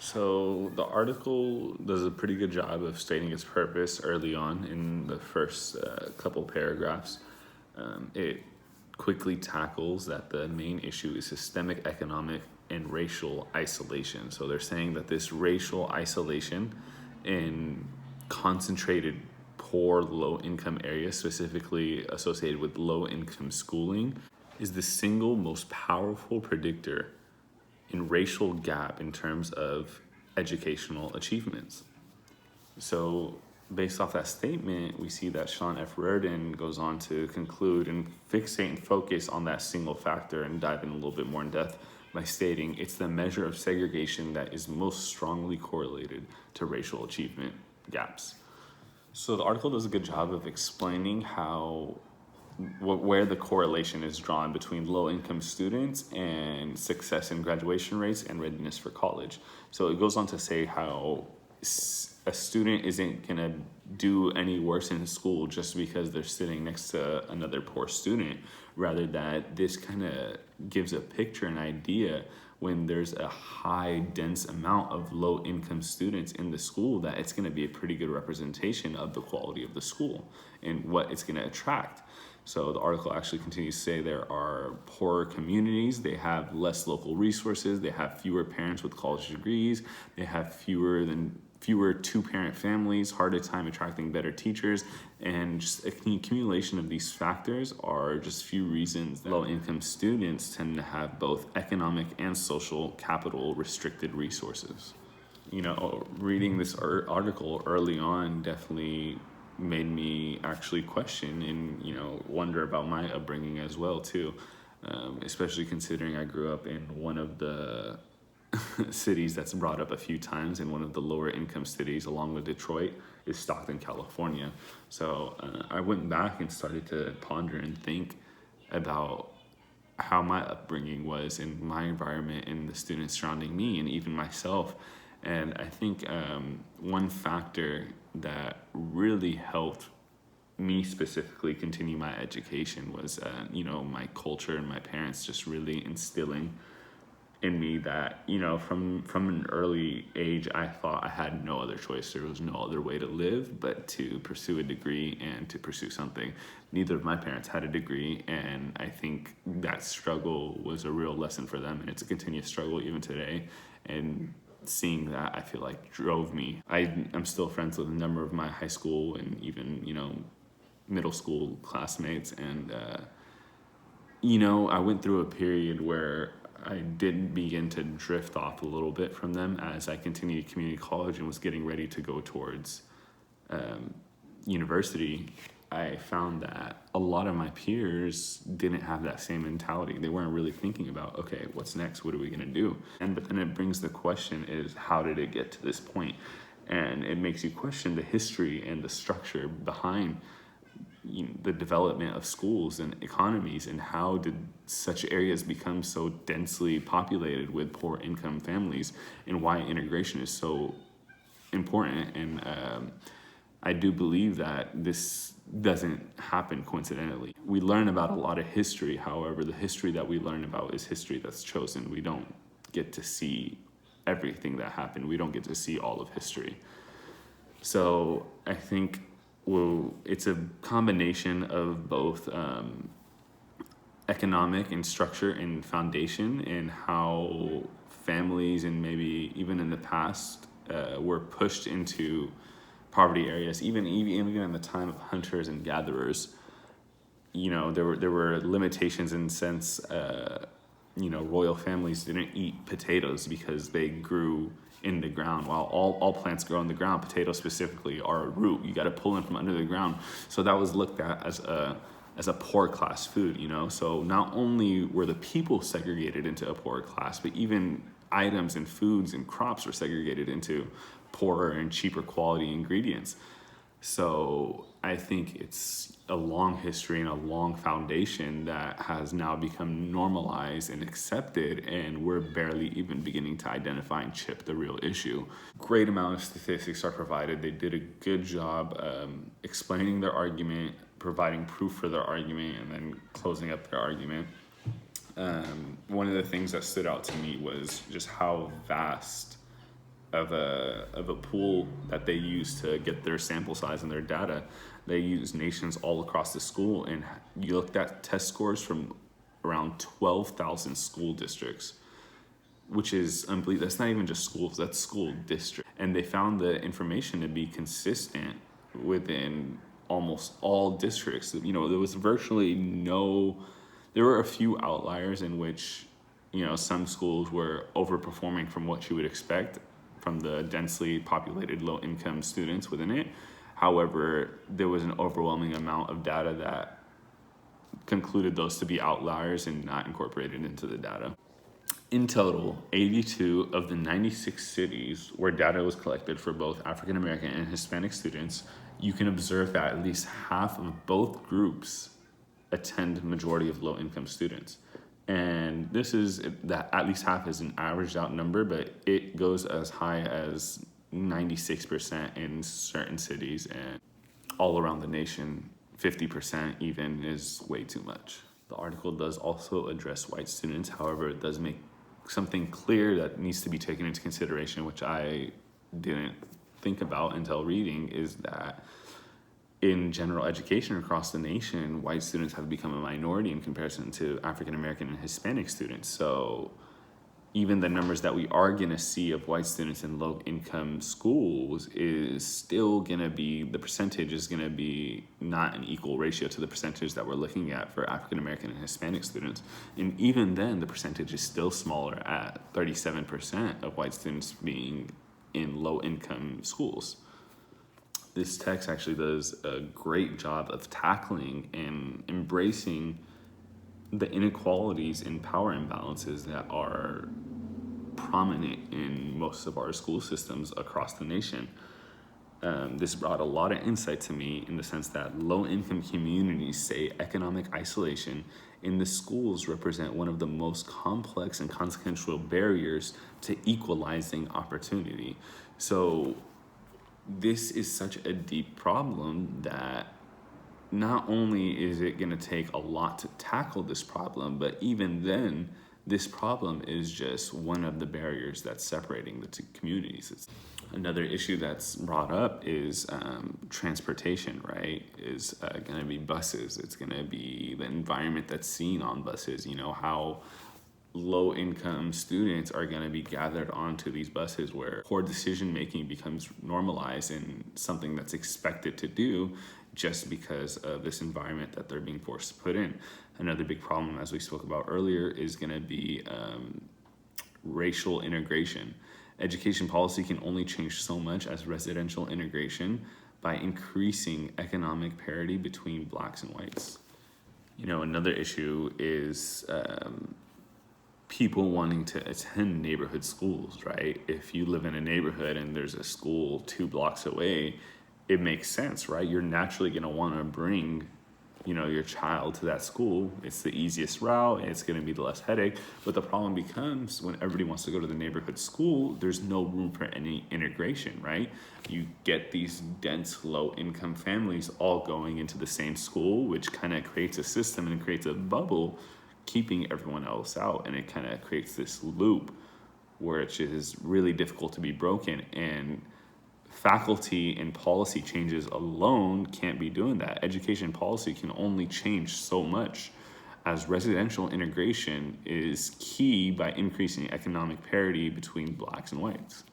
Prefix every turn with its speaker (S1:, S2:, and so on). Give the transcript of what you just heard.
S1: So the article does a pretty good job of stating its purpose early on in the first couple paragraphs. It quickly tackles that the main issue is systemic economic and racial isolation. So they're saying that this racial isolation in concentrated poor low income areas, specifically associated with low income schooling, is the single most powerful predictor in racial gap in terms of educational achievements. So, based off that statement, we see that Sean F. Reardon goes on to conclude and fixate and focus on that single factor and dive in a little bit more in depth by stating it's the measure of segregation that is most strongly correlated to racial achievement gaps. So, the article does a good job of explaining how where the correlation is drawn between low income students and success in graduation rates and readiness for college. So it goes on to say how a student isn't going to do any worse in school just because they're sitting next to another poor student. Rather, that this kind of gives a picture, an idea when there's a high, dense amount of low income students in the school, that it's going to be a pretty good representation of the quality of the school and what it's going to attract. So the article actually continues to say there are poorer communities, they have less local resources, they have fewer parents with college degrees, they have fewer two-parent families, harder time attracting better teachers, and just an accumulation of these factors are just few reasons that low-income students tend to have both economic and social capital restricted resources. Reading this article early on definitely made me actually question and wonder about my upbringing as well too, especially considering I grew up in one of the cities that's brought up a few times, in one of the lower income cities along with Detroit is Stockton, California. So I went back and started to ponder and think about how my upbringing was in my environment and the students surrounding me and even myself. And I think one factor that really helped me specifically continue my education was, my culture and my parents just really instilling in me that, from an early age, I thought I had no other choice. There was no other way to live but to pursue a degree and to pursue something. Neither of my parents had a degree, and I think that struggle was a real lesson for them, and it's a continuous struggle even today. And seeing that, I feel like, drove me. I'm still friends with a number of my high school and even, middle school classmates. And, I went through a period where I did begin to drift off a little bit from them as I continued community college and was getting ready to go towards university. I found that a lot of my peers didn't have that same mentality. They weren't really thinking about, okay, what's next? What are we going to do? But then it brings the question is, how did it get to this point? And it makes you question the history and the structure behind the development of schools and economies, and how did such areas become so densely populated with poor income families, and why integration is so important. And I do believe that this doesn't happen coincidentally. We learn about a lot of history. However, the history that we learn about is history that's chosen. We don't get to see everything that happened. We don't get to see all of history. So I think, it's a combination of both economic and structure and foundation, and how families, and maybe even in the past, were pushed into poverty areas. Even in the time of hunters and gatherers, there were limitations in sense. Royal families didn't eat potatoes because they grew in the ground. While all plants grow in the ground, potatoes specifically are a root. You got to pull them from under the ground. So that was looked at as a poor class food. So not only were the people segregated into a poor class, but even items and foods and crops were segregated into poorer and cheaper quality ingredients. So I think it's a long history and a long foundation that has now become normalized and accepted, and we're barely even beginning to identify and chip the real issue. Great amount of statistics are provided. They did a good job explaining their argument, providing proof for their argument, and then closing up their argument. One of the things that stood out to me was just how vast of a pool that they use to get their sample size and their data. They use nations all across the school, and you looked at test scores from around 12,000 school districts, which is unbelievable. That's not even just schools, that's school district. And they found the information to be consistent within almost all districts. You know, there was virtually no, there were a few outliers in which, you know, some schools were overperforming from what you would expect from the densely populated low income students within it. However, there was an overwhelming amount of data that concluded those to be outliers and not incorporated into the data. In total, 82 of the 96 cities where data was collected for both African American and Hispanic students, you can observe that at least half of both groups attend the majority of low income students. And this is that at least half is an averaged out number, but it goes as high as 96% in certain cities, and all around the nation, 50% even is way too much. The article does also address white students. However, it does make something clear that needs to be taken into consideration, which I didn't think about until reading, is that in general education across the nation, white students have become a minority in comparison to African American and Hispanic students. So even the numbers that we are going to see of white students in low income schools is still going to be, the percentage is going to be not an equal ratio to the percentage that we're looking at for African American and Hispanic students. And even then, the percentage is still smaller at 37% of white students being in low income schools. This text actually does a great job of tackling and embracing the inequalities and power imbalances that are prominent in most of our school systems across the nation. This brought a lot of insight to me in the sense that low-income communities say economic isolation in the schools represent one of the most complex and consequential barriers to equalizing opportunity. So this is such a deep problem that not only is it going to take a lot to tackle this problem, but even then, this problem is just one of the barriers that's separating the two communities. Another issue that's brought up is transportation, right? Is going to be buses. It's going to be the environment that's seen on buses, you know, how low-income students are going to be gathered onto these buses where poor decision-making becomes normalized and something that's expected to do just because of this environment that they're being forced to put in. Another big problem, as we spoke about earlier, is going to be racial integration. Education policy can only change so much as residential integration by increasing economic parity between blacks and whites. You know, another issue is people wanting to attend neighborhood schools, right? If you live in a neighborhood and there's a school 2 blocks away, it makes sense, right? You're naturally going to want to bring, you know, your child to that school. It's the easiest route, and it's going to be the less headache. But the problem becomes when everybody wants to go to the neighborhood school, there's no room for any integration, right? You get these dense low-income families all going into the same school, which kind of creates a system and creates a bubble keeping everyone else out, and it kind of creates this loop where it is really difficult to be broken. And faculty and policy changes alone can't be doing that. Education policy can only change so much, as residential integration is key by increasing economic parity between blacks and whites.